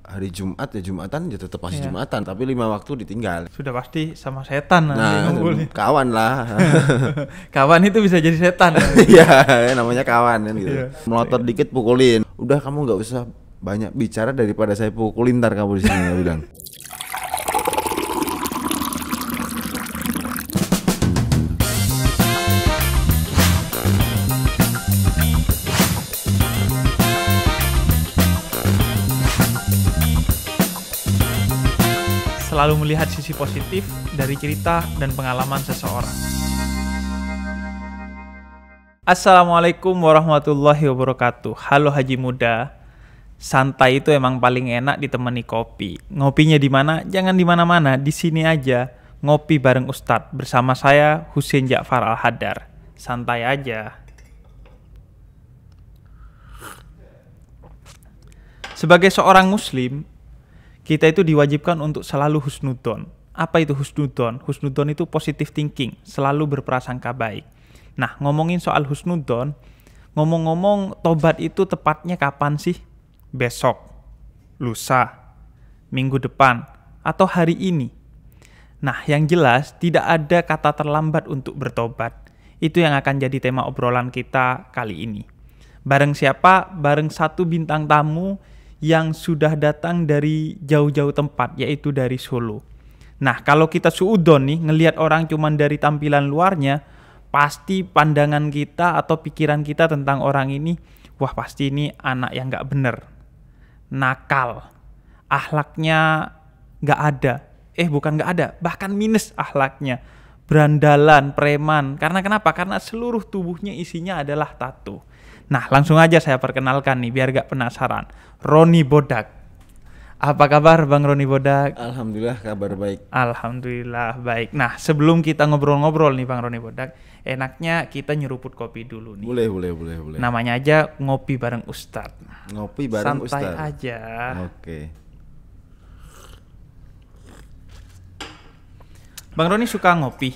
hari Jumat ya Jumatan ya tetap pasti Iya. Jumatan, tapi 5 waktu ditinggal. Sudah pasti sama setan nanti Nah, ngumpulnya. kawan lah. Kawan itu bisa jadi setan. Iya, namanya kawan kan gitu. Iya. Melotot dikit pukulin. Udah kamu nggak usah banyak bicara daripada saya pukulin ntar kamu di sini, dia bilang. Selalu melihat sisi positif dari cerita dan pengalaman seseorang. Assalamualaikum warahmatullahi wabarakatuh. Halo Haji Muda. Santai itu emang paling enak ditemani kopi. Ngopinya di mana? Jangan di mana-mana, di sini aja. Ngopi bareng Ustadz bersama saya Husein Ja'far Al-Hadar. Santai aja. Sebagai seorang muslim, kita itu diwajibkan untuk selalu husnudon. Apa itu husnudon? Husnudon itu positive thinking, selalu berprasangka baik. Nah, ngomongin soal husnudon, ngomong-ngomong tobat itu tepatnya kapan sih? Besok, lusa, minggu depan, atau hari ini? Nah, yang jelas tidak ada kata terlambat untuk bertobat. Itu yang akan jadi tema obrolan kita kali ini. Bareng siapa? Bareng satu bintang tamu yang sudah datang dari jauh-jauh tempat, yaitu dari Solo. Nah, kalau kita suudon nih, ngelihat orang cuman dari tampilan luarnya, pasti pandangan kita atau pikiran kita tentang orang ini, wah pasti ini anak yang gak bener, nakal, akhlaknya gak ada, bukan gak ada, bahkan minus akhlaknya, berandalan, preman. Karena kenapa? Karena seluruh tubuhnya isinya adalah tato. Nah, langsung aja saya perkenalkan nih, biar gak penasaran. Roni Bodak. Apa kabar Bang Roni Bodak? Alhamdulillah kabar baik. Alhamdulillah baik. Nah, sebelum kita ngobrol-ngobrol nih Bang Roni Bodak, enaknya kita nyeruput kopi dulu nih. Boleh. Namanya aja ngopi bareng Ustadz. Ngopi bareng Santai Ustadz. aja. Oke. Bang Roni suka ngopi?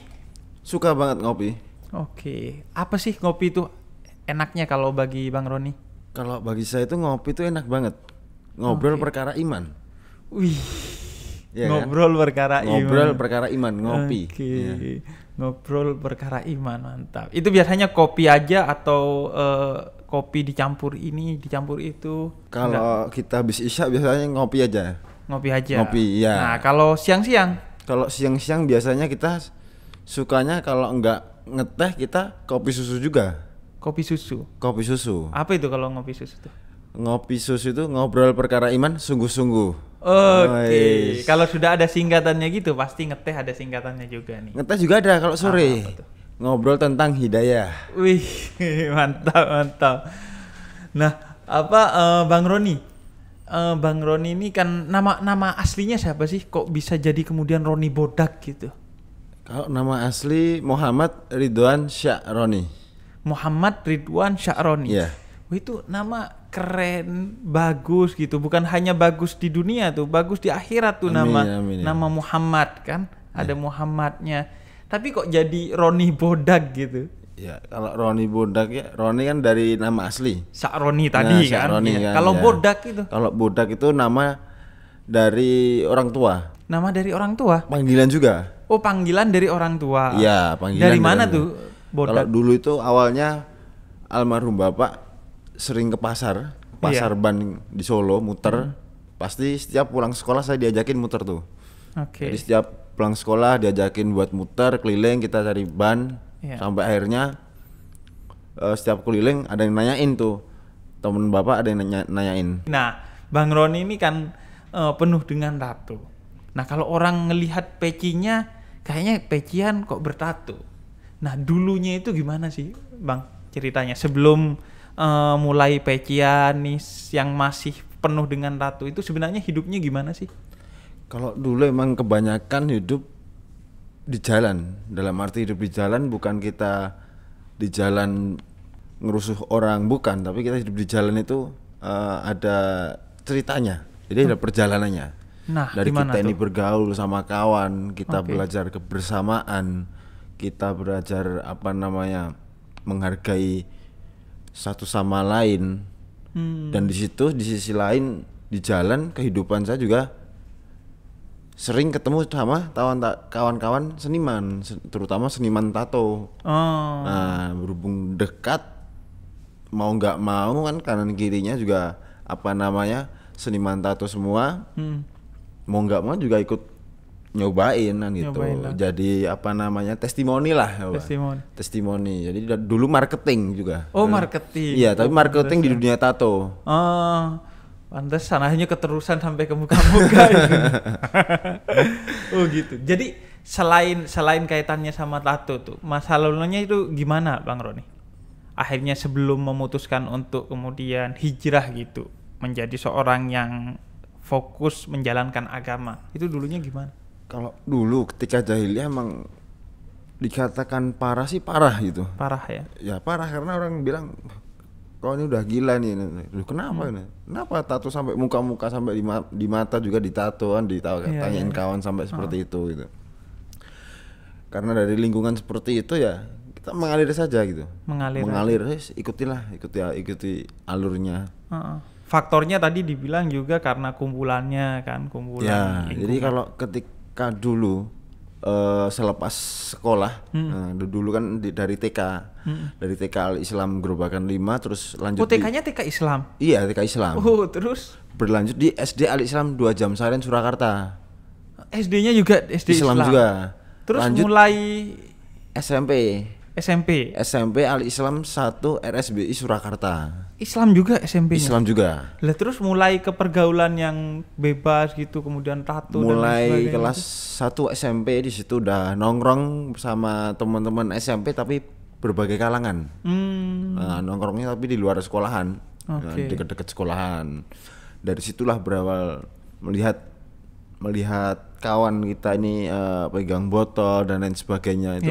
Suka banget ngopi. Oke. Apa sih ngopi itu enaknya kalau bagi Bang Roni? Kalau bagi saya itu ngopi itu enak banget. Ngobrol perkara iman. Wih. Ya kan? Ngobrol perkara Ngobrol iman. perkara iman, ngopi. Oke. Ya. Ngobrol perkara iman, mantap. Itu biasanya kopi aja atau kopi dicampur ini, dicampur itu? Kalau kita habis isya biasanya ngopi aja. Ngopi aja. Ngopi, ya. Nah, kalau siang-siang? Kalau siang-siang biasanya kita sukanya kalau enggak ngeteh kita kopi susu juga. Kopi susu. Kopi susu. Apa itu kalau ngopi susu tuh? Ngopi susu itu ngobrol perkara iman sungguh-sungguh. Oke. Kalau sudah ada singkatannya gitu, pasti ngeteh ada singkatannya juga nih. Ngeteh juga ada kalau sore. Apa tuh? Ngobrol tentang hidayah. Wih, mantap. Nah, Bang Roni? Bang Roni ini kan nama aslinya siapa sih? Kok bisa jadi kemudian Roni Bodak gitu? Kalau nama asli Muhammad Ridwan Sya'roni. Muhammad Ridwan Sya'roni. Iya. Wah, itu nama keren, bagus gitu. Bukan hanya bagus di dunia tuh, bagus di akhirat tuh. Amin, ya. Nama Muhammad kan, ada Muhammadnya. Tapi kok jadi Roni Bodak gitu? Ya, kalau Roni Bodak ya, Roni kan dari nama asli. Sya'roni tadi kan. Sya'roni Iya. kan, Kalau ya. Bodak itu? Kalau Bodak itu nama dari orang tua. Nama dari orang tua? Panggilan juga. Oh, panggilan dari orang tua. Iya, panggilan. Dari mana orang tuh tua. Bodak? Kalau dulu itu awalnya almarhum bapak sering ke pasar Iya. ban di Solo muter. Pasti setiap pulang sekolah saya diajakin muter tuh. Oke. Jadi setiap pulang sekolah diajakin buat muter keliling, kita cari ban. Iya. Sampai akhirnya setiap keliling ada yang nanyain tuh. Temen bapak ada yang nanyain. Nah, Bang Roni ini kan penuh dengan tato. Nah, kalau orang ngelihat pecinya, kayaknya pecian kok bertato. Nah, dulunya itu gimana sih, Bang, ceritanya? Sebelum mulai pecian nih yang masih penuh dengan tato, itu sebenarnya hidupnya gimana sih? Kalau dulu emang kebanyakan hidup di jalan. Dalam arti hidup di jalan bukan kita di jalan ngerusuh orang, bukan. Tapi kita hidup di jalan itu ada ceritanya. Jadi ada perjalanannya. Nah, dari gimana kita ini tuh? bergaul sama kawan, kita Oke. belajar kebersamaan, kita belajar menghargai satu sama lain. Dan di situ di sisi lain di jalan kehidupan saya juga sering ketemu sama kawan-kawan seniman, terutama seniman tato. Nah, berhubung dekat, mau nggak mau kan kanan kirinya juga apa namanya seniman tato semua. Mau nggak mau juga ikut nyobain kan gitu. Jadi apa namanya testimoni lah. Testimoni. Jadi dulu marketing juga. Marketing. Iya, tapi marketing di dunia tato. Pantesan akhirnya keterusan sampai ke muka-muka itu. Gitu. Jadi selain kaitannya sama tato tuh, masa lalunya itu gimana Bang Roni? Akhirnya sebelum memutuskan untuk kemudian hijrah gitu, menjadi seorang yang fokus menjalankan agama. Itu dulunya gimana? Kalau dulu ketika jahiliyah emang dikatakan parah sih parah gitu. Parah ya? Ya parah karena orang bilang kau ini udah gila nih. Loh, kenapa ini? Kenapa tato sampai muka-muka sampai di mata juga ditato kan tanyain kawan sampai seperti itu gitu. Karena dari lingkungan seperti itu ya kita mengalir saja gitu. Mengalir ikuti alurnya. Faktornya tadi dibilang juga karena kumpulannya kan, kumpulan. Ya, jadi kalau ketika dulu selepas sekolah, dulu kan dari TK, dari TK Al-Islam Gerobakan 5 terus lanjut. TK-nya TK Islam? Iya, TK Islam. Terus? Berlanjut di SD Al-Islam 2 Jamsaren Surakarta. SD-nya juga SD Islam juga. Terus lanjut mulai SMP Al-Islam 1 RSBI Surakarta. Islam juga SMP-nya? Islam juga. Lah terus mulai ke pergaulan yang bebas gitu, kemudian tato mulai kelas 1 SMP di situ udah nongkrong sama teman-teman SMP tapi berbagai kalangan. Nah, nongkrongnya tapi di luar sekolahan. Dekat-dekat sekolahan. Dari situlah berawal melihat kawan kita ini pegang botol dan lain sebagainya itu.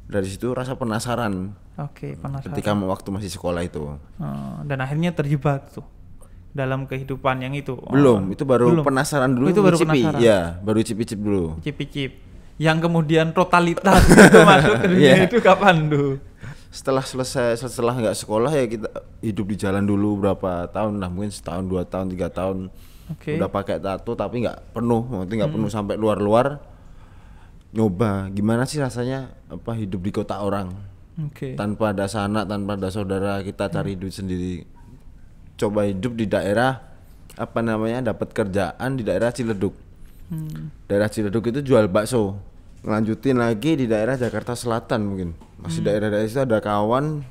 Dari situ rasa penasaran. Penasaran. Ketika waktu masih sekolah itu. Dan akhirnya terjebak tuh dalam kehidupan yang itu. Belum, itu baru penasaran dulu. Itu baru penasaran. Ya, baru icip-icip dulu. Icip-icip. Yang kemudian totalitas itu masuk ke dunia itu kapan tuh? Setelah nggak sekolah ya kita hidup di jalan dulu berapa tahun lah, mungkin setahun, 2 tahun, 3 tahun. Udah pakai tato tapi nggak penuh, maksudnya nggak penuh sampai luar. Nyoba gimana sih rasanya hidup di kota orang. Tanpa ada sanak, tanpa ada saudara, kita cari duit sendiri. Coba hidup di daerah dapat kerjaan di daerah Ciledug. Daerah Ciledug itu jual bakso. Ngelanjutin lagi di daerah Jakarta Selatan mungkin. Masih daerah-daerah itu ada kawan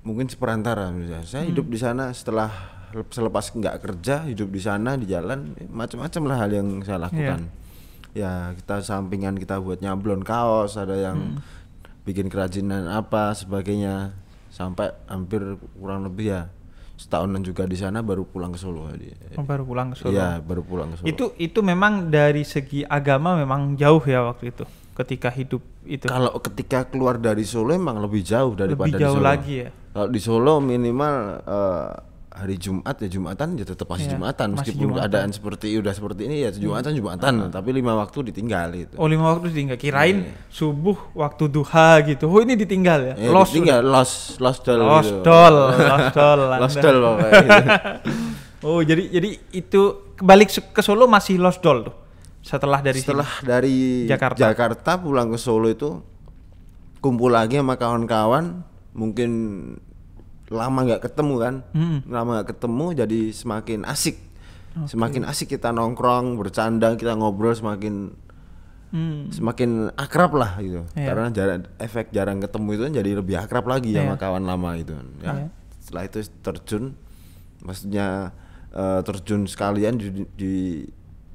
mungkin seperantara misalnya. Saya hidup di sana selepas nggak kerja, hidup di sana di jalan, macam-macam lah hal yang saya lakukan. Ya kita sampingan kita buat nyablon kaos, ada yang bikin kerajinan apa sebagainya, sampai hampir kurang lebih ya setahunan juga di sana, baru pulang ke Solo. Baru pulang ke Solo. Iya, baru pulang ke Solo. Itu memang dari segi agama memang jauh ya waktu itu ketika hidup itu. Kalau ketika keluar dari Solo emang lebih jauh daripada lebih jauh di Solo. Lagi ya. Kalau di Solo minimal hari Jumat ya Jumatan ya tetap masih Jumatan, meskipun keadaan seperti ini ya Jumatan, tapi 5 waktu ditinggal itu. 5 waktu ditinggal, kirain subuh waktu duha gitu. Oh ini ditinggal ya? Lost dol Oh jadi itu balik ke Solo masih lost doll tuh. Setelah dari Jakarta pulang ke Solo itu kumpul lagi sama kawan-kawan, mungkin lama nggak ketemu jadi semakin asik. Semakin asik kita nongkrong, bercanda, kita ngobrol, semakin akrab lah gitu. Karena efek jarang ketemu itu jadi lebih akrab lagi sama kawan lama itu. Setelah itu terjun sekalian di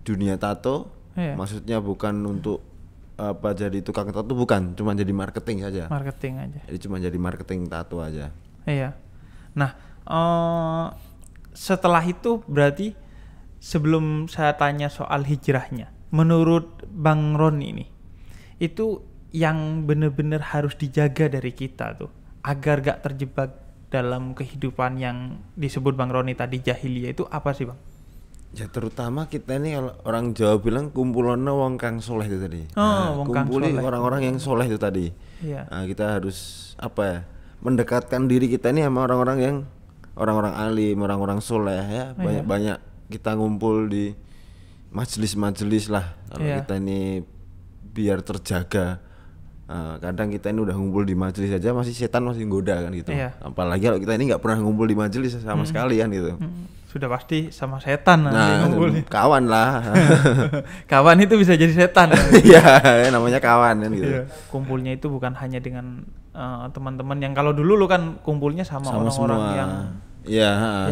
dunia tato. Maksudnya bukan untuk jadi tukang tato, bukan, cuma jadi marketing aja. Jadi cuma jadi marketing tato aja. Nah, setelah itu berarti sebelum saya tanya soal hijrahnya, menurut Bang Roni ini, itu yang benar-benar harus dijaga dari kita tuh, agar gak terjebak dalam kehidupan yang disebut Bang Roni tadi jahiliyah, itu apa sih Bang? Ya terutama kita ini, kalau orang Jawa bilang kumpulannya wong kang soleh itu tadi. Kumpuli orang-orang yang soleh itu tadi. Nah, kita harus mendekatkan diri kita ini sama orang-orang yang orang-orang alim, orang-orang soleh ya, banyak-banyak kita ngumpul di majelis-majelis lah. Kalau kita ini biar terjaga. Kadang kita ini udah ngumpul di majelis aja masih setan masih goda kan gitu. Apalagi kalau kita ini nggak pernah ngumpul di majelis sama sekali kan gitu. Sudah pasti sama setan ngumpul. Kawan lah. Kawan itu bisa jadi setan. Iya, namanya kawan kan gitu. Kumpulnya itu bukan hanya dengan teman-teman yang kalau dulu lu kan kumpulnya sama orang-orang yang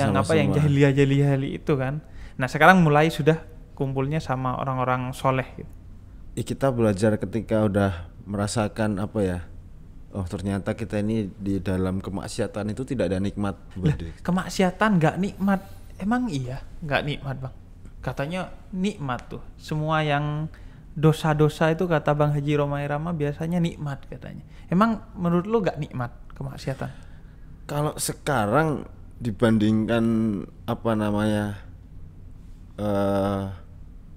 yang jahiliyah itu kan. Nah, sekarang mulai sudah kumpulnya sama orang-orang soleh gitu. Kita belajar ketika udah merasakan apa ya, oh ternyata kita ini di dalam kemaksiatan itu tidak ada nikmat. Kemaksiatan nggak nikmat, emang iya nggak nikmat bang? Katanya nikmat tuh, semua yang dosa-dosa itu kata Bang Haji Romai Rama biasanya nikmat katanya. Emang menurut lu nggak nikmat kemaksiatan? Kalau sekarang dibandingkan apa namanya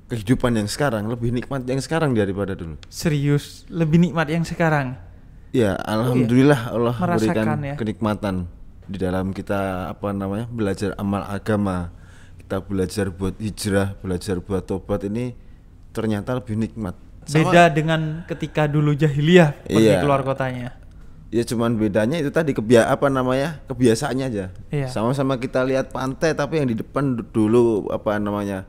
kehidupan yang sekarang, lebih nikmat yang sekarang daripada dulu. Serius, lebih nikmat yang sekarang? Ya, alhamdulillah Allah berikan kenikmatan di dalam kita apa namanya belajar amal agama, kita belajar buat hijrah, belajar buat tobat ini ternyata lebih nikmat. Beda dengan ketika dulu jahiliyah pergi keluar kotanya. Ya cuman bedanya itu tadi kebiasaannya aja. Sama-sama kita lihat pantai tapi yang di depan dulu apa namanya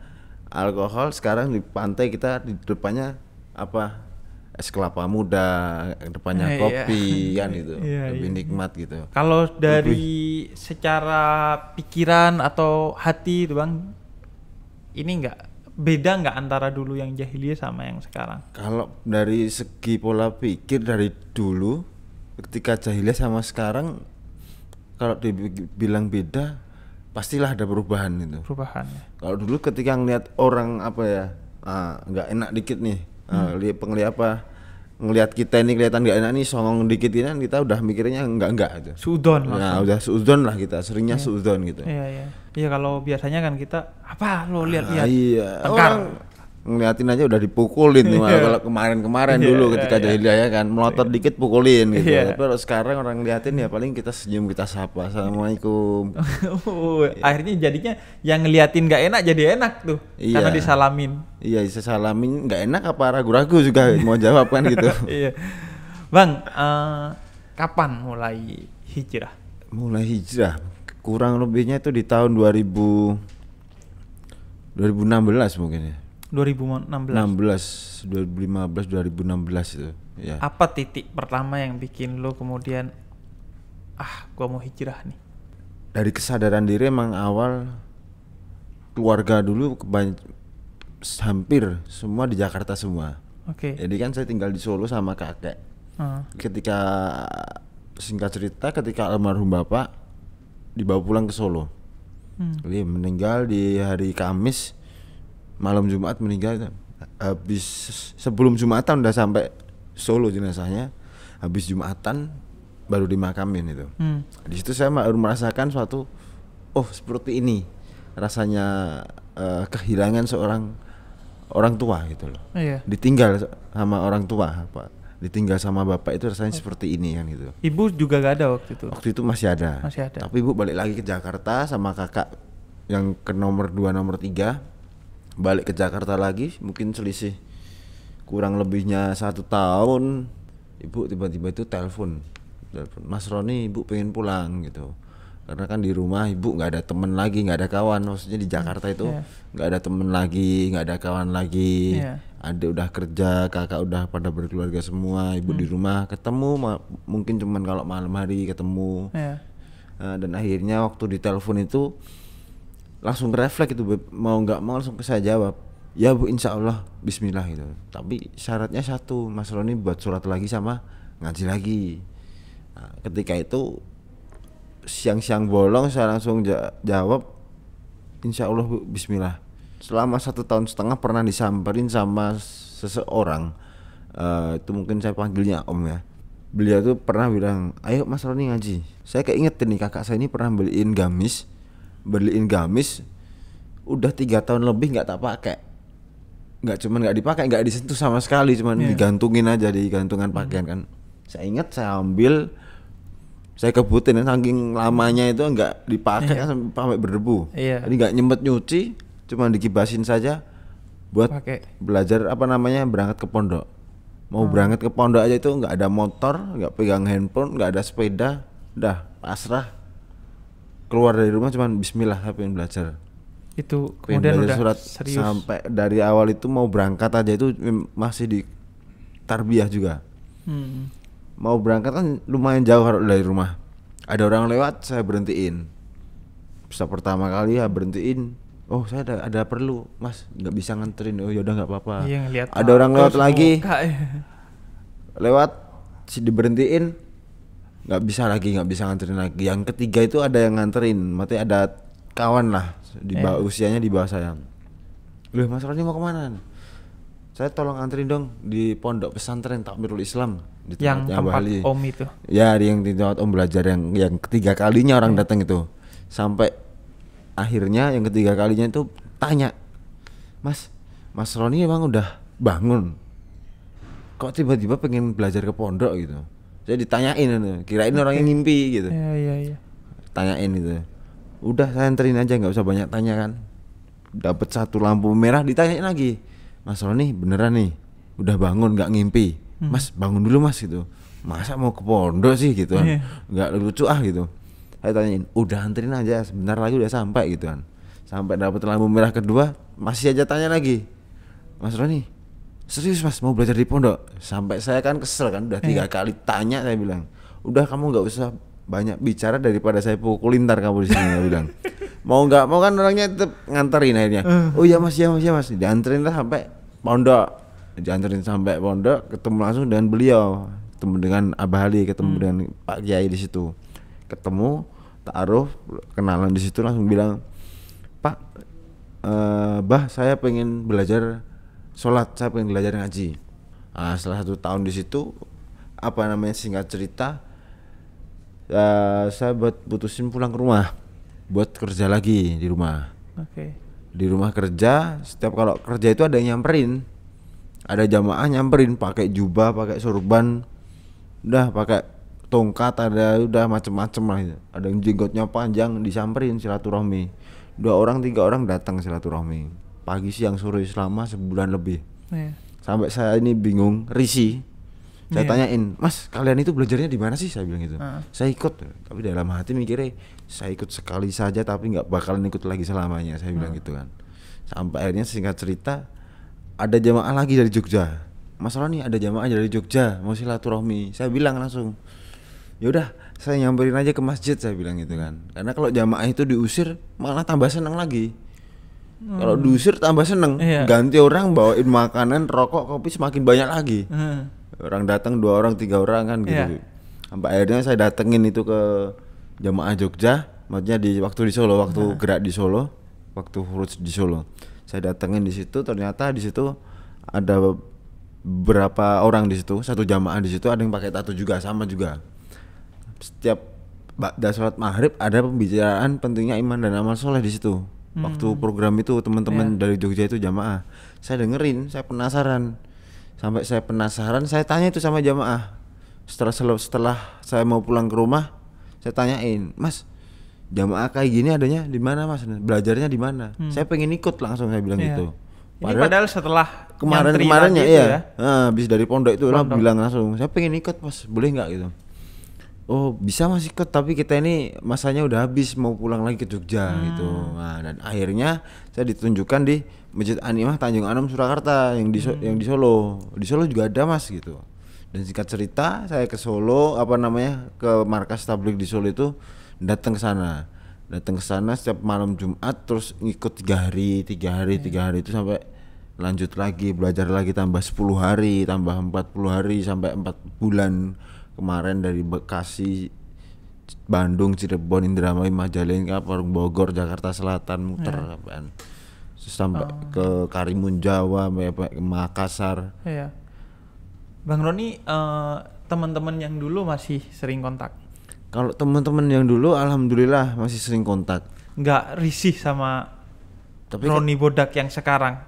alkohol, sekarang di pantai kita di depannya apa es kelapa muda, depannya kopi kan gitu, lebih nikmat gitu. Kalau dari secara pikiran atau hati itu bang, ini beda nggak antara dulu yang jahiliyah sama yang sekarang? Kalau dari segi pola pikir dari dulu ketika jahiliyah sama sekarang, kalau dibilang beda pastilah ada perubahan itu. Perubahan. Kalau dulu ketika ngeliat orang apa ya nggak enak dikit nih, ngelihat kita ini kelihatan nggak enak nih, songong dikit ini kita udah mikirnya enggak itu. Suudon. Nah udah suudon lah kita, seringnya suudon gitu. Iya kalau biasanya kan kita apa lo lihat-lihat. Tengkar. Ngeliatin aja udah dipukulin nih. Kalau kemarin dulu ketika jahiliyah ya kan melotot dikit pukulin gitu. Tapi kalau sekarang orang ngeliatin ya paling kita senyum, kita sapa, assalamualaikum. Akhirnya jadinya yang ngeliatin nggak enak jadi enak tuh karena disalamin. Iya, disalamin nggak enak apa ragu-ragu juga mau jawab kan gitu. Iya. Bang, kapan mulai hijrah? Mulai hijrah kurang lebihnya itu di tahun 2016 mungkin ya. 2015 itu ya. Apa titik pertama yang bikin lo kemudian gua mau hijrah nih? Dari kesadaran diri emang awal keluarga dulu hampir semua di Jakarta semua. Jadi kan saya tinggal di Solo sama kakek. Ketika singkat cerita ketika almarhum bapak dibawa pulang ke Solo. Jadi meninggal di hari Kamis, malam Jumat meninggal. Habis sebelum Jumatan udah sampai Solo jenazahnya, habis Jumatan baru dimakamin itu. Di situ saya baru merasakan suatu seperti ini rasanya kehilangan seorang orang tua gitu loh. Ditinggal sama orang tua, ditinggal sama bapak itu rasanya seperti ini kan gitu. Ibu juga gak ada waktu itu? Waktu itu masih ada. Tapi ibu balik lagi ke Jakarta sama kakak yang ke nomor 2 nomor 3 balik ke Jakarta lagi, mungkin selisih kurang lebihnya 1 tahun. Ibu tiba-tiba itu telepon, Mas Roni, ibu pengen pulang gitu. Karena kan di rumah ibu nggak ada temen lagi, nggak ada kawan. Maksudnya di Jakarta itu nggak ada temen lagi, nggak ada kawan lagi. Adik udah kerja, kakak udah pada berkeluarga semua. Ibu di rumah ketemu mungkin cuman kalau malam hari ketemu. Dan akhirnya waktu ditelepon itu langsung refleks itu, mau nggak mau langsung saya jawab, ya bu, insya Allah, bismillah gitu. Tapi syaratnya satu, Mas Roni buat sholat lagi sama ngaji lagi. Nah, ketika itu siang-siang bolong saya langsung jawab, insya Allah bu, bismillah. Selama 1,5 tahun pernah disamperin sama seseorang, itu mungkin saya panggilnya Om ya. Beliau tuh pernah bilang, ayo Mas Roni ngaji. Saya keingetin nih, kakak saya ini pernah beliin gamis udah 3 tahun lebih nggak tak pakai, nggak dipakai, nggak disentuh sama sekali, cuman digantungin aja di gantungan pakaian kan. Saya ingat saya ambil, Saya kebutin saking lamanya itu nggak dipakai sampai berdebu. Iya. Jadi nggak nyempet nyuci, cuma dikibasin saja buat Pakai. belajar berangkat ke pondok. Mau berangkat ke pondok aja itu nggak ada motor, nggak pegang handphone, nggak ada sepeda, udah pasrah. Keluar dari rumah cuman Bismillah saya pengen belajar. Itu Pengen kemudian belajar udah surat serius. sampai dari awal itu mau berangkat aja itu masih di tarbiyah juga. Mau berangkat kan lumayan jauh kalau dari rumah. Ada orang lewat saya berhentiin. Bisa pertama kali ya berhentiin. Oh saya ada perlu mas, nggak bisa nganterin. Oh yaudah nggak apa-apa. Iya, ngeliat Ada orang lewat terus lagi, muka, ya. lewat si diberhentiin, nggak bisa nganterin lagi. Yang ketiga itu ada yang nganterin, mati ada kawan lah di bawah usianya di bawah saya. Loh mas Roni mau kemana? Saya tolong anterin dong di pondok pesantren Takmirul Islam di Yang tempatnya tempat Bali. om itu. Ya, yang di tempat om belajar yang ketiga kalinya orang datang itu. Sampai akhirnya yang ketiga kalinya itu tanya, Mas Roni emang udah bangun? Kok tiba-tiba pengen belajar ke pondok gitu? Saya ditanyain, kirain orang yang ngimpi gitu. Iya. Tanyain gitu. Udah saya anterin aja, nggak usah banyak tanya kan. Dapat satu lampu merah ditanyain lagi. Mas Roni beneran nih udah bangun nggak ngimpi? Mas bangun dulu mas gitu. Masa mau ke pondok sih gitu kan? Nggak lucu gitu. Saya tanyain, udah anterin aja sebentar lagi udah sampai gitu kan. Sampai dapat lampu merah kedua masih aja tanya lagi. Mas Roni serius mas mau belajar di pondok? Sampai saya kan kesel kan udah 3 kali tanya. Saya bilang udah kamu nggak usah banyak bicara daripada saya pukulin ntar kamu di sini. Saya bilang mau nggak mau kan orangnya tetap nganterin akhirnya. Oh iya mas dianterin lah sampai pondok, dianterin sampai pondok, ketemu langsung dengan beliau, ketemu dengan Abah Ali, ketemu dengan Pak Kiai di situ, ketemu taruh kenalan di situ, langsung bilang Pak Bah saya pengen belajar sholat, saya pengen belajar ngaji. Nah, setelah 1 tahun di situ singkat cerita saya putusin pulang ke rumah buat kerja lagi di rumah. Di rumah kerja, setiap kalau kerja itu ada yang nyamperin, ada jamaah nyamperin pakai jubah, pakai sorban, udah pakai tongkat, ada udah macem-macem lah itu. Ada yang jenggotnya panjang disamperin silaturahmi. 2 orang 3 orang datang silaturahmi pagi siang sore selama sebulan lebih. Sampai saya ini bingung, risih. Saya tanyain, Mas kalian itu belajarnya di mana sih? Saya bilang gitu. Saya ikut, tapi dalam hati mikirnya saya ikut sekali saja tapi nggak bakalan ikut lagi selamanya. Saya bilang gitu kan. Sampai akhirnya singkat cerita ada jamaah lagi dari Jogja. Mas Roni ada jamaah dari Jogja mau silaturahmi. Saya bilang langsung, yaudah saya nyamperin aja ke masjid, saya bilang gitu kan. Karena kalau jamaah itu diusir malah tambah seneng lagi. Kalau diusir tambah seneng. Ganti orang bawain makanan, rokok, kopi semakin banyak lagi. Orang datang 2 orang 3 orang kan gitu. Sampai akhirnya saya datengin itu ke jamaah Jogja, maksudnya waktu di Solo, waktu gerak di Solo, waktu huruf di Solo. Saya datengin di situ, ternyata di situ ada beberapa orang di situ, satu jamaah di situ ada yang pakai tato juga, sama juga. Setiap ba'da sholat maghrib ada pembicaraan pentingnya iman dan amal soleh di situ. Waktu program itu teman-teman dari Jogja itu jamaah, saya dengerin, saya penasaran. Sampai saya penasaran, saya tanya itu sama jamaah. Setelah saya mau pulang ke rumah, saya tanyain, Mas, jamaah kayak gini adanya di mana Mas? Belajarnya di mana? Saya pengen ikut langsung, saya bilang gitu. Padahal setelah kemarinnya ya, habis dari pondok itu lah bilang langsung, saya pengen ikut Mas, boleh nggak gitu? Oh bisa Mas ikut, tapi kita ini masanya udah habis mau pulang lagi ke Jogja gitu. Nah, dan akhirnya saya ditunjukkan di Masjid Animah Tanjung Anom Surakarta yang di Solo. Di Solo juga ada Mas gitu. Dan singkat cerita saya ke Solo ke markas tabligh di Solo itu datang ke sana setiap malam Jumat, terus ngikut 3 hari itu sampai lanjut lagi belajar lagi tambah 10 hari tambah 40 hari sampai 4 bulan. Kemarin dari Bekasi, Bandung, Cirebon, Indramayu, Majalengka, Parung Bogor, Jakarta Selatan muter sampai ke Karimun Jawa, sampai ke Makassar. Bang Roni, teman-teman yang dulu masih sering kontak? Kalau teman-teman yang dulu alhamdulillah masih sering kontak. Nggak risih sama Roni Bodak yang sekarang?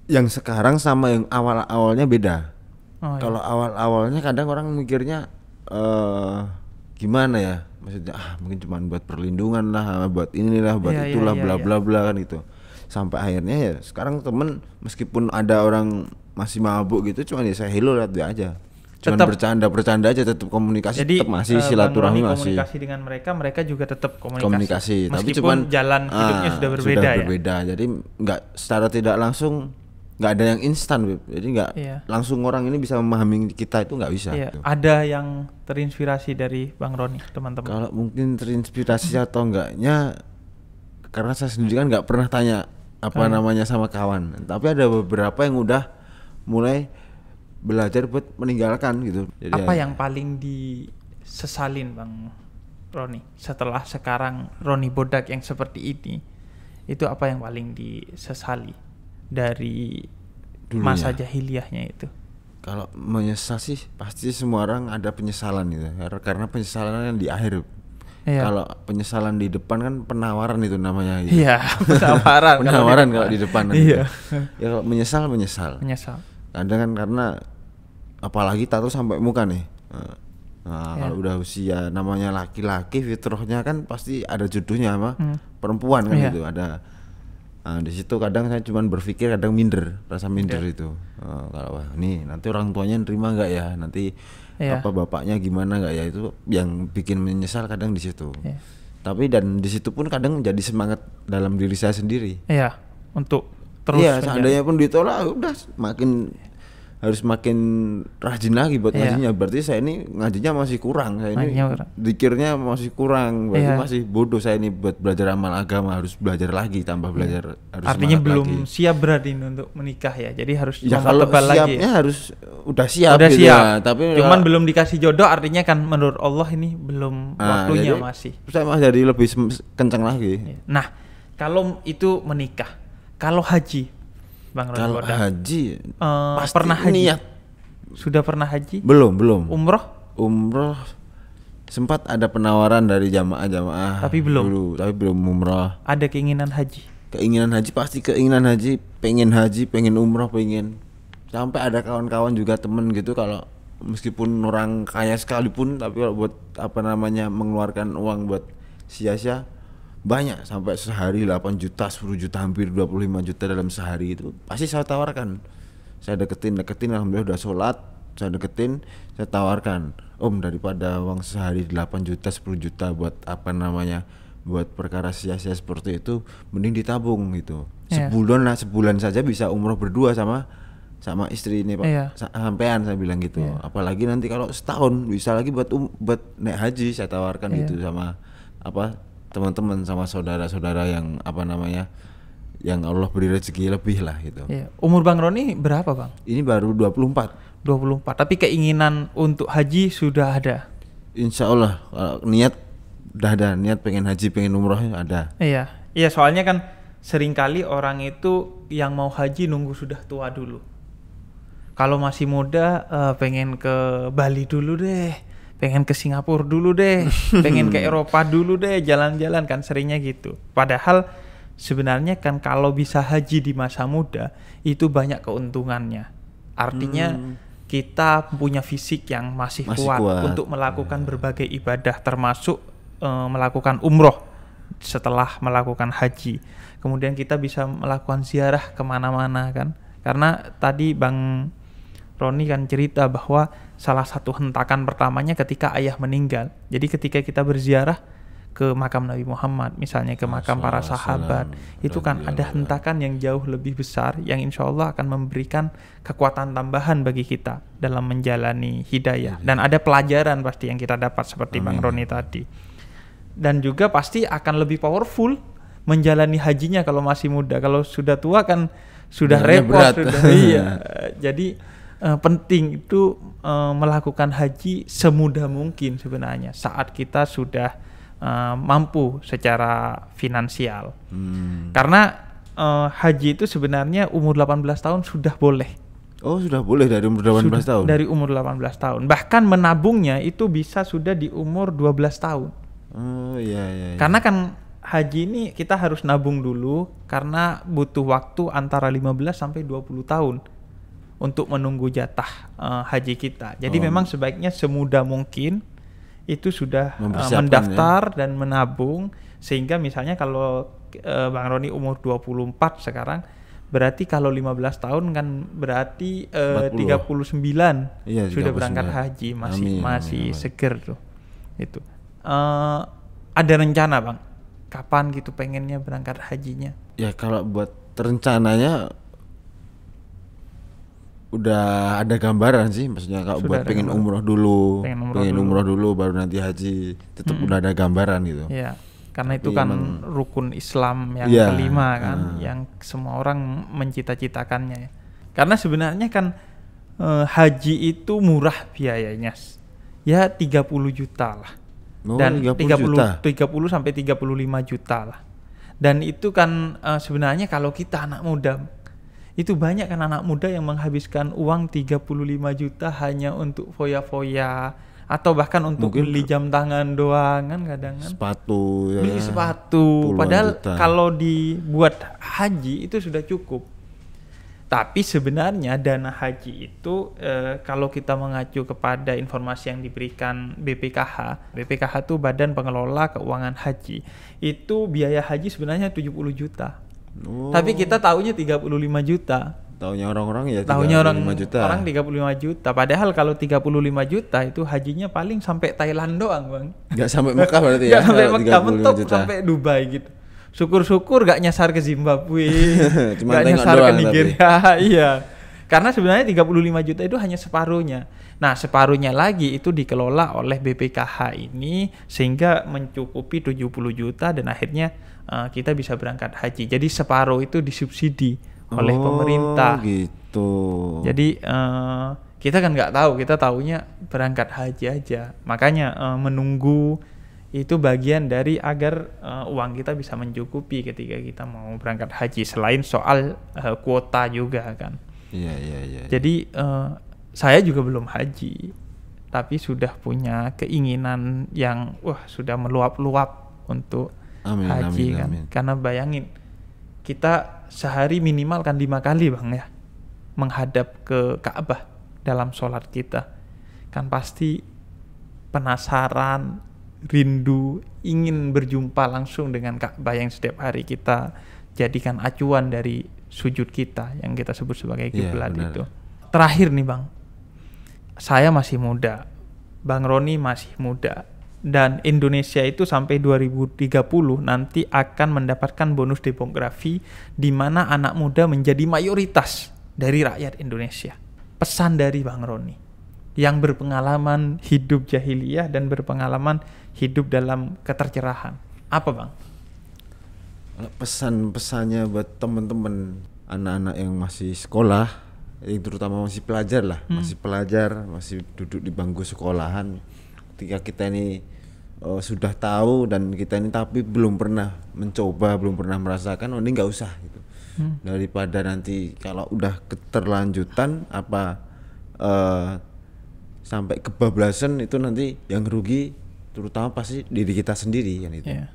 Yang sekarang sama yang awal-awalnya beda. Kalau awal-awalnya kadang orang mikirnya gimana ya, maksudnya mungkin cuma buat perlindungan lah, buat inilah, buat Iya, itulah, iya, bla iya. bla bla kan gitu. Sampai akhirnya ya sekarang temen meskipun ada orang masih mabuk gitu, cuman ya saya hello lihat dia aja, cuman Tetap. bercanda aja, tetap komunikasi, Jadi tetap masih Bang silaturahmi, Roni masih komunikasi dengan mereka, mereka juga tetap komunikasi, tapi Meskipun cuman jalan hidupnya sudah berbeda ya. berbeda. Jadi nggak, secara tidak langsung nggak ada yang instan, Beb. Jadi nggak Iya. langsung orang ini bisa memahami kita, itu nggak bisa. Iya. gitu. Ada yang terinspirasi dari Bang Roni, teman-teman. Kalau mungkin terinspirasi atau enggaknya, karena saya sendiri kan nggak pernah tanya apa namanya sama kawan, tapi ada beberapa yang udah mulai belajar buat meninggalkan gitu. Jadi Apa ya, yang paling disesalin Bang Roni setelah sekarang Roni Bodak yang seperti ini? Itu apa yang paling disesali dari Dulunya. masa jahiliyahnya itu? kalau menyesal sih pasti semua orang ada penyesalan gitu, karena penyesalan yang di akhir. Iya. Kalau penyesalan di depan kan penawaran itu namanya gitu. Iya, penawaran. Penawaran kalau di depan kan Iya. gitu. Ya kalau menyesal Menyesal. kadang kan, karena apalagi tato sampai muka nih. Nah, Ya. kalau udah usia, namanya laki-laki fitrahnya kan pasti ada jodohnya sama perempuan kan Iya. gitu. Ada di situ kadang saya cuman berpikir, kadang minder, rasa minder itu. Kalau wah nih nanti orang tuanya nerima nggak ya, nanti Iya. apa bapaknya gimana nggak ya, itu yang bikin menyesal kadang di situ. Iya. Tapi dan di situ pun kadang jadi semangat dalam diri saya sendiri. Iya, untuk terus Iya, menjadi- seandainya pun ditolak, udah harus makin rajin lagi buat Iya. ngajinya. Berarti saya ini ngajinya masih kurang, saya ini Ngajinya kurang. dikirnya masih kurang, berarti Iya. masih bodoh saya ini buat belajar amal agama, harus belajar lagi, tambah belajar, harus Artinya semangat belum lagi. siap berarti ini untuk menikah ya. Jadi harus Ya kalau mempertebal lagi. siapnya harus udah siap Udah gitu siap. ya, tapi Cuman belum dikasih jodoh, artinya kan menurut Allah ini belum waktunya jadi masih. saya masih jadi lebih kencang lagi. Nah, kalau itu menikah, kalau haji, Bang Roni Kalau Bodak, haji pasti pernah haji? niat. Sudah pernah haji? Belum. Umroh? Umroh sempat ada penawaran dari jamaah Tapi belum? dulu, tapi belum umroh. Ada keinginan haji? Keinginan haji, pasti keinginan haji, pengen umroh, pengen. Sampai ada kawan-kawan juga, temen gitu, kalau meskipun orang kaya sekalipun, tapi kalau buat apa namanya mengeluarkan uang buat sia-sia banyak, sampai sehari 8 juta, 10 juta, hampir 25 juta dalam sehari, itu pasti saya tawarkan. Saya deketin, alhamdulillah udah sholat, saya deketin, saya tawarkan, Om, daripada uang sehari 8 juta, 10 juta buat apa namanya, buat perkara sia-sia seperti itu, mending ditabung gitu. Iya. Sebulan saja bisa umroh berdua sama istri ini Pak. Iya. Sampean, saya bilang gitu. Iya. Apalagi nanti kalau setahun bisa lagi buat naik haji, saya tawarkan Iya. gitu sama teman-teman, sama saudara-saudara yang apa namanya, yang Allah beri rezeki lebih lah gitu. Iya. Umur Bang Roni berapa, Bang? Ini baru 24. 24. Tapi keinginan untuk haji sudah ada. Insya Allah kalau niat udah ada, niat pengen haji, pengen umroh ada. Iya. Iya, soalnya kan seringkali orang itu yang mau haji nunggu sudah tua dulu. Kalau masih muda pengen ke Bali dulu deh, pengen ke Singapura dulu deh, pengen ke Eropa dulu deh, jalan-jalan kan seringnya gitu. Padahal sebenarnya kan kalau bisa haji di masa muda itu banyak keuntungannya. Artinya kita punya fisik yang masih kuat untuk melakukan berbagai ibadah, termasuk melakukan umroh setelah melakukan haji. Kemudian kita bisa melakukan ziarah kemana-mana kan. Karena tadi Bang Roni kan cerita bahwa salah satu hentakan pertamanya ketika ayah meninggal. Jadi ketika kita berziarah ke makam Nabi Muhammad, misalnya ke makam para sahabat, itu kan ada hentakan yang jauh lebih besar yang insya Allah akan memberikan kekuatan tambahan bagi kita dalam menjalani hidayah. Dan ada pelajaran pasti yang kita dapat seperti Bang Roni tadi. Dan juga pasti akan lebih powerful menjalani hajinya kalau masih muda. Kalau sudah tua kan sudah repot, sudah iya. Jadi penting itu melakukan haji semudah mungkin sebenarnya saat kita sudah mampu secara finansial. Karena haji itu sebenarnya umur 18 tahun sudah boleh. Oh, sudah boleh dari umur 18 tahun? Dari umur 18 tahun. Bahkan menabungnya itu bisa sudah di umur 12 tahun. Oh iya. Karena kan haji ini kita harus nabung dulu karena butuh waktu antara 15 sampai 20 tahun untuk menunggu jatah haji kita. Jadi memang sebaiknya semudah mungkin itu sudah Mempersiapkan, mendaftar dan menabung, sehingga misalnya kalau Bang Roni umur 24 sekarang, berarti kalau 15 tahun kan berarti 39 Iya, sudah 39. berangkat haji, masih Amin. seger tuh. Itu. Ada rencana Bang, kapan gitu pengennya berangkat hajinya? Ya kalau buat rencananya udah ada gambaran sih, maksudnya kalau Sudah buat ada pengen gambaran. umroh dulu, Pengen umroh dulu baru nanti haji, tetap udah ada gambaran gitu. Ya, karena Tapi itu kan emang- rukun Islam yang Iya, kelima kan, yang semua orang mencita-citakannya ya. Karena sebenarnya kan haji itu murah biayanya. Ya 30 juta lah. Oh, Dan 30 juta. 30 sampai 35 juta lah. Dan itu kan sebenarnya kalau kita anak muda, itu banyak kan anak muda yang menghabiskan uang 35 juta hanya untuk foya-foya, atau bahkan untuk Mungkin beli jam tangan doang kan, kadang kan sepatu ya, beli sepatu, puluhan padahal juta. kalau dibuat haji itu sudah cukup. Tapi sebenarnya dana haji itu kalau kita mengacu kepada informasi yang diberikan BPKH itu Badan Pengelola Keuangan Haji, itu biaya haji sebenarnya 70 juta. Oh, Tapi kita taunya 35 juta. taunya orang-orang ya Tahunya 35 juta. orang 35 juta. Padahal kalau 35 juta itu hajinya paling sampai Thailand doang, Bang. Nggak sampai Mekah berarti ya. Nggak sampai kalau Mekah, 35 mentok juta. sampai Dubai gitu. Syukur-syukur gak nyasar ke Zimbabwe, Cuma gak tengok nyasar ke doang Nigeria. Iya. Karena sebenarnya 35 juta itu hanya separuhnya. Nah, separuhnya lagi itu dikelola oleh BPKH ini sehingga mencukupi 70 juta dan akhirnya kita bisa berangkat haji. Jadi separuh itu disubsidi oleh pemerintah. Gitu. Jadi kita kan nggak tahu, kita taunya berangkat haji aja. Makanya menunggu itu bagian dari agar uang kita bisa mencukupi ketika kita mau berangkat haji. Selain soal kuota juga kan. Iya. Jadi saya juga belum haji, tapi sudah punya keinginan yang sudah meluap-luap untuk haji kan. Amin. Karena bayangin kita sehari minimal kan 5 kali Bang ya menghadap ke Ka'bah dalam sholat kita. Kan pasti penasaran, rindu, ingin berjumpa langsung dengan Ka'bah yang setiap hari kita jadikan acuan dari sujud kita yang kita sebut sebagai kiblat itu. Terakhir nih Bang, saya masih muda, Bang Roni masih muda, dan Indonesia itu sampai 2030 nanti akan mendapatkan bonus demografi di mana anak muda menjadi mayoritas dari rakyat Indonesia. Pesan dari Bang Roni yang berpengalaman hidup jahiliyah dan berpengalaman hidup dalam ketercerahan, apa Bang? Pesan-pesannya buat teman-teman anak-anak yang masih sekolah, yang terutama masih pelajar lah, masih duduk di bangku sekolahan. Ketika kita ini sudah tahu dan kita ini tapi belum pernah mencoba, belum pernah merasakan, ini nggak usah gitu. Daripada nanti kalau udah keterlanjutan sampai kebablasan, itu nanti yang rugi terutama pasti diri kita sendiri kan itu. Yeah.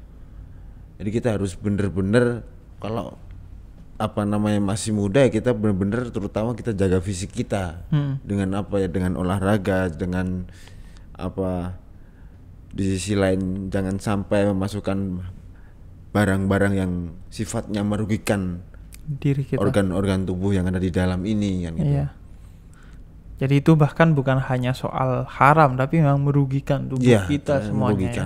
Jadi kita harus bener-bener kalau masih muda ya kita bener-bener terutama kita jaga fisik kita dengan dengan olahraga, dengan di sisi lain jangan sampai memasukkan barang-barang yang sifatnya merugikan diri kita, organ-organ tubuh yang ada di dalam ini kan gitu. Iya. Jadi itu bahkan bukan hanya soal haram tapi memang merugikan tubuh kita semuanya. Ya.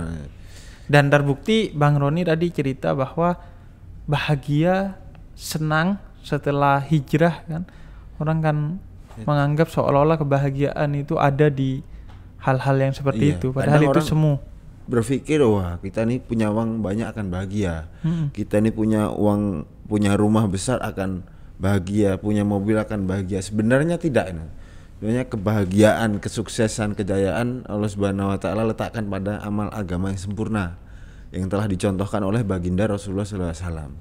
Dan terbukti Bang Roni tadi cerita bahwa bahagia, senang setelah hijrah kan. Orang kan menganggap seolah-olah kebahagiaan itu ada di hal-hal yang seperti itu. Padahal itu semu. Berpikir wah kita nih punya uang banyak akan bahagia. Kita nih punya uang, punya rumah besar akan bahagia, punya mobil akan bahagia. Sebenarnya tidak. Sebenarnya kebahagiaan, kesuksesan, kejayaan Allah Subhanahu wa taala letakkan pada amal agama yang sempurna yang telah dicontohkan oleh baginda Rasulullah SAW.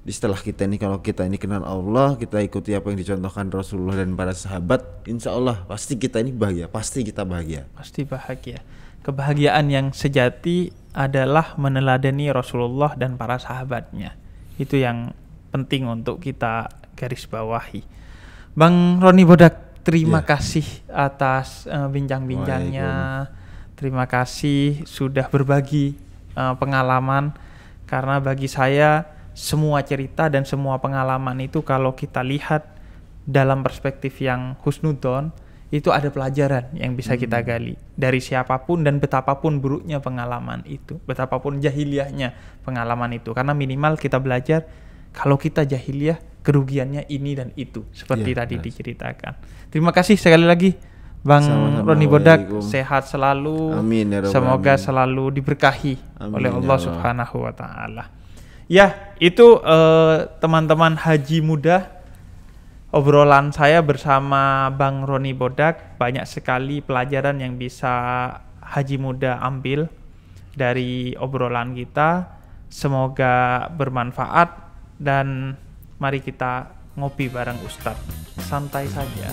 Setelah kita ini, kalau kita ini kenal Allah, kita ikuti apa yang dicontohkan Rasulullah dan para sahabat, insya Allah pasti kita ini bahagia, pasti kita bahagia. Pasti bahagia. Kebahagiaan yang sejati adalah meneladani Rasulullah dan para sahabatnya. Itu yang penting untuk kita garis bawahi. Bang Roni Bodak, terima kasih atas bincang-bincangnya. Terima kasih sudah berbagi pengalaman, karena bagi saya semua cerita dan semua pengalaman itu kalau kita lihat dalam perspektif yang husnudon, itu ada pelajaran yang bisa kita gali dari siapapun dan betapapun buruknya pengalaman itu, betapapun jahiliyahnya pengalaman itu. Karena minimal kita belajar kalau kita jahiliyah kerugiannya ini dan itu, seperti tadi diceritakan. Terima kasih sekali lagi Bang Roni Bodak, sehat selalu. Amin ya Rabbal Semoga alamin. selalu diberkahi Amin oleh ya Allah Allah. Subhanahu wa taala. Ya, itu teman-teman haji muda, obrolan saya bersama Bang Roni Bodak. Banyak sekali pelajaran yang bisa haji muda ambil dari obrolan kita. Semoga bermanfaat, dan mari kita ngopi bareng Ustadz. Santai saja.